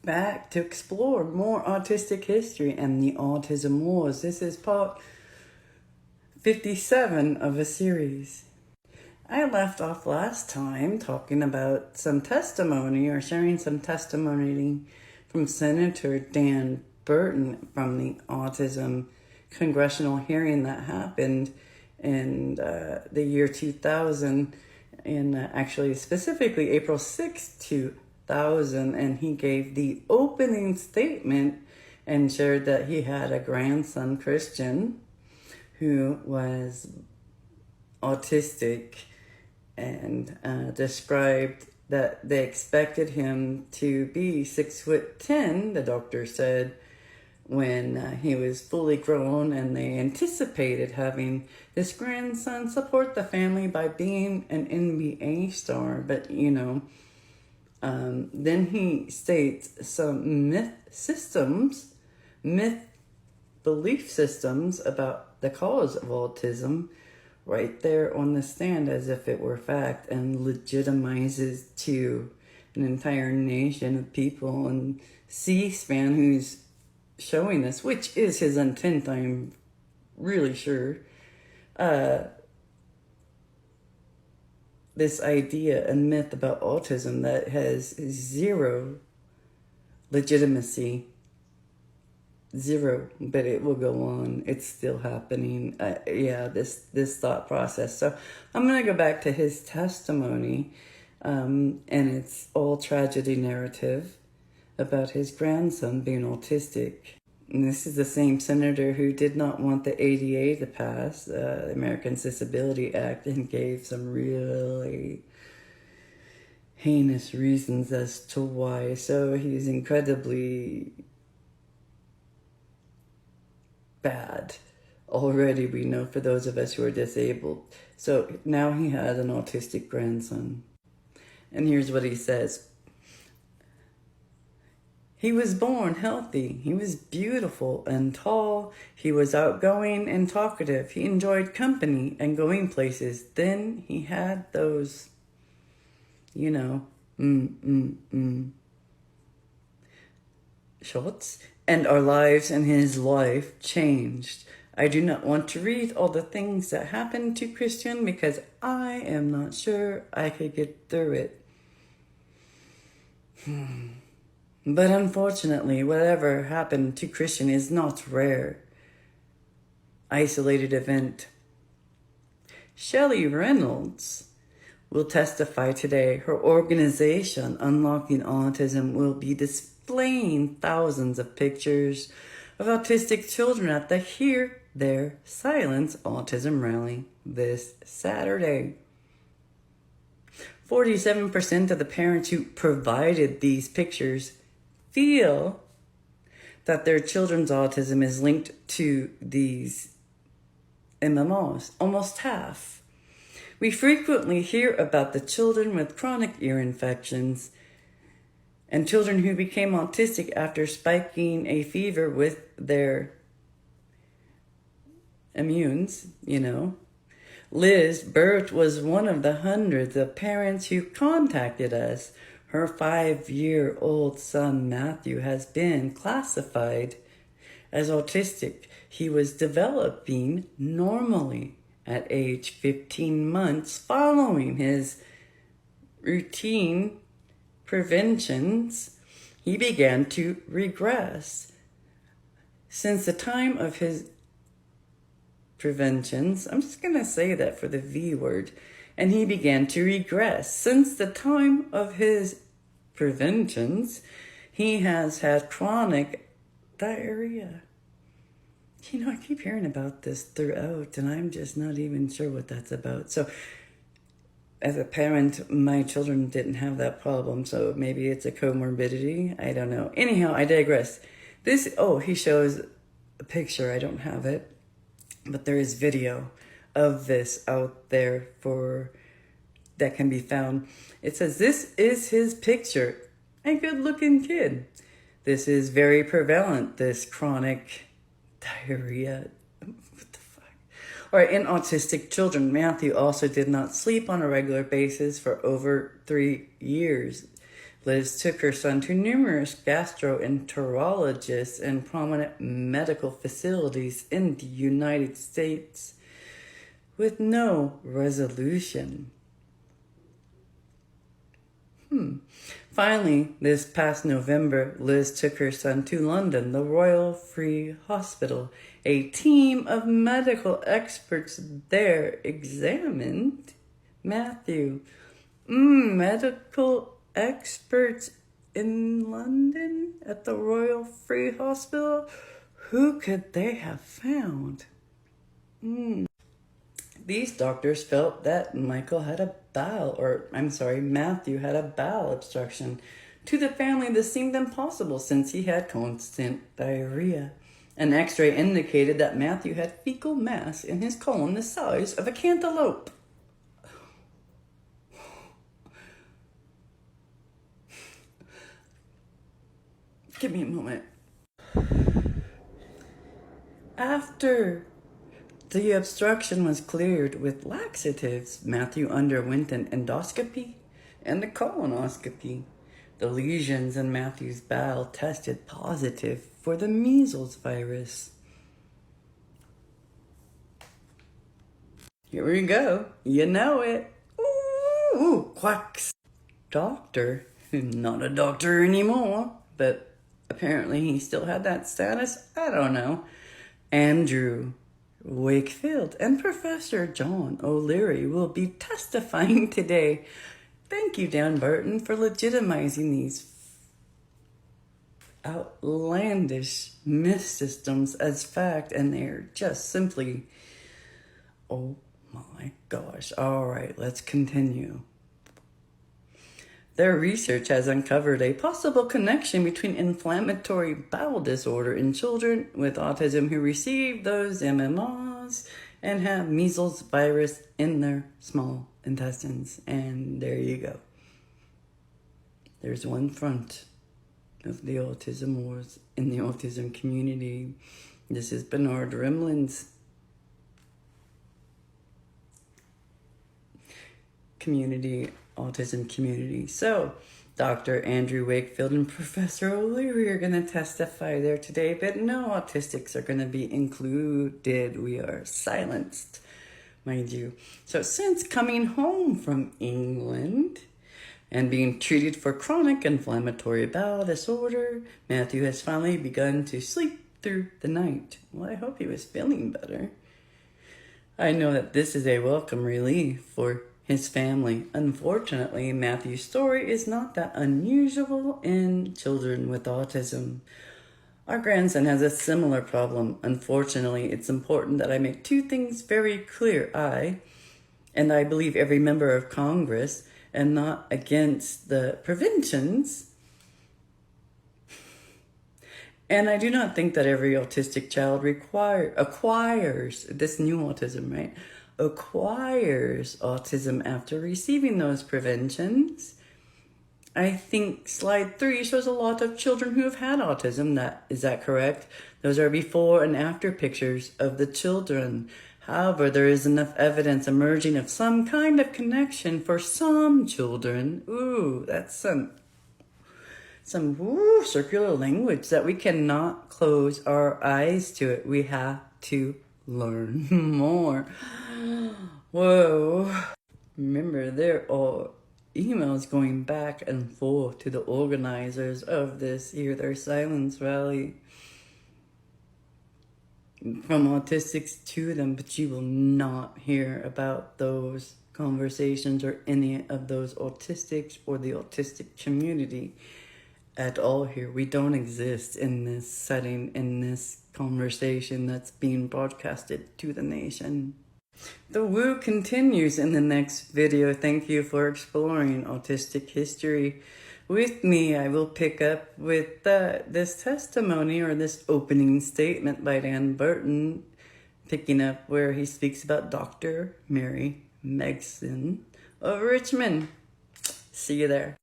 back to explore more autistic history and the Autism Wars. This is part 57 of a series. I left off last time talking about some testimony or sharing some testimony from Senator Dan Burton from the autism congressional hearing that happened in the year 2000, and actually specifically April 6, 2000, and he gave the opening statement and shared that he had a grandson, Christian, who was autistic, and described that they expected him to be 6'10", the doctor said, when he was fully grown, and they anticipated having this grandson support the family by being an NBA star. But, then he states some belief systems about the cause of autism right there on the stand as if it were fact, and legitimizes to an entire nation of people, and C-SPAN, who's showing this, which is his intent, I'm really sure, this idea and myth about autism that has zero legitimacy. Zero, but it will go on. It's still happening. This thought process. So I'm going to go back to his testimony, and it's all tragedy narrative about his grandson being autistic. And this is the same senator who did not want the ADA to pass, the Americans Disability Act, and gave some really heinous reasons as to why. So he's incredibly bad already, we know, for those of us who are disabled. So now he has an autistic grandson. And here's what he says. He was born healthy. He was beautiful and tall. He was outgoing and talkative. He enjoyed company and going places. Then he had those, shots. And our lives and his life changed. I do not want to read all the things that happened to Christian because I am not sure I could get through it. But unfortunately, whatever happened to Christian is not rare. Isolated event. Shelley Reynolds will testify today. Her organization, Unlocking Autism, will be displaying thousands of pictures of autistic children at the Hear Their Silence Autism Rally this Saturday. 47% of the parents who provided these pictures feel that their children's autism is linked to these MMOs, almost half. We frequently hear about the children with chronic ear infections and children who became autistic after spiking a fever with their immunes, Liz Burt was one of the hundreds of parents who contacted us. Her 5-year-old son, Matthew, has been classified as autistic. He was developing normally at age 15 months following his routine preventions. He began to regress. Since the time of his preventions, I'm just going to say that for the V word, and he began to regress. Since the time of his preventions, he has had chronic diarrhea. I keep hearing about this throughout, and I'm just not even sure what that's about. So, as a parent, my children didn't have that problem, so maybe it's a comorbidity. I don't know. Anyhow, I digress. He shows a picture. I don't have it, but there is video of this out there that can be found. It says, this is his picture. A good-looking kid. This is very prevalent, this chronic diarrhea. What the fuck? All right, in autistic children, Matthew also did not sleep on a regular basis for over 3 years. Liz took her son to numerous gastroenterologists and prominent medical facilities in the United States with no resolution. Finally, this past November, Liz took her son to London, the Royal Free Hospital. A team of medical experts there examined Matthew. Medical experts in London at the Royal Free Hospital? Who could they have found? These doctors felt that Matthew had a bowel obstruction. To the family, this seemed impossible since he had constant diarrhea. An x-ray indicated that Matthew had fecal mass in his colon the size of a cantaloupe. Give me a moment. After the obstruction was cleared with laxatives, Matthew underwent an endoscopy and a colonoscopy. The lesions in Matthew's bowel tested positive for the measles virus. Here we go. You know it. Ooh, quacks. Doctor, not a doctor anymore, but apparently he still had that status. I don't know. Andrew Wakefield and Professor John O'Leary will be testifying today. Thank you, Dan Burton, for legitimizing these outlandish myth systems as fact, and they're just simply, oh my gosh. All right, let's continue. Their research has uncovered a possible connection between inflammatory bowel disorder in children with autism who receive those MMRs and have measles virus in their small intestines. And there you go. There's one front of the Autism Wars in the autism community. This is Bernard Rimland's autism community. So, Dr. Andrew Wakefield and Professor O'Leary are going to testify there today, but no autistics are going to be included. We are silenced, mind you. So, since coming home from England and being treated for chronic inflammatory bowel disorder, Matthew has finally begun to sleep through the night. Well, I hope he was feeling better. I know that this is a welcome relief for his family. Unfortunately, Matthew's story is not that unusual in children with autism. Our grandson has a similar problem. Unfortunately, it's important that I make two things very clear. I believe every member of Congress, and not against the preventions. And I do not think that every autistic child acquires this new autism, right? Acquires autism after receiving those preventions. I think slide 3 shows a lot of children who have had autism. Is that correct? Those are before and after pictures of the children. However, there is enough evidence emerging of some kind of connection for some children. Ooh, that's some circular language that we cannot close our eyes to it. We have to learn more. Whoa. Remember, there are emails going back and forth to the organizers of this Hear Their Silence rally from autistics to them, but you will not hear about those conversations or any of those autistics or the autistic community at all here. We don't exist in this setting, in this conversation that's being broadcasted to the nation. The woo continues in the next video. Thank you for exploring autistic history with me. I will pick up with this testimony or this opening statement by Dan Burton, picking up where he speaks about Dr. Mary Megson of Richmond. See you there.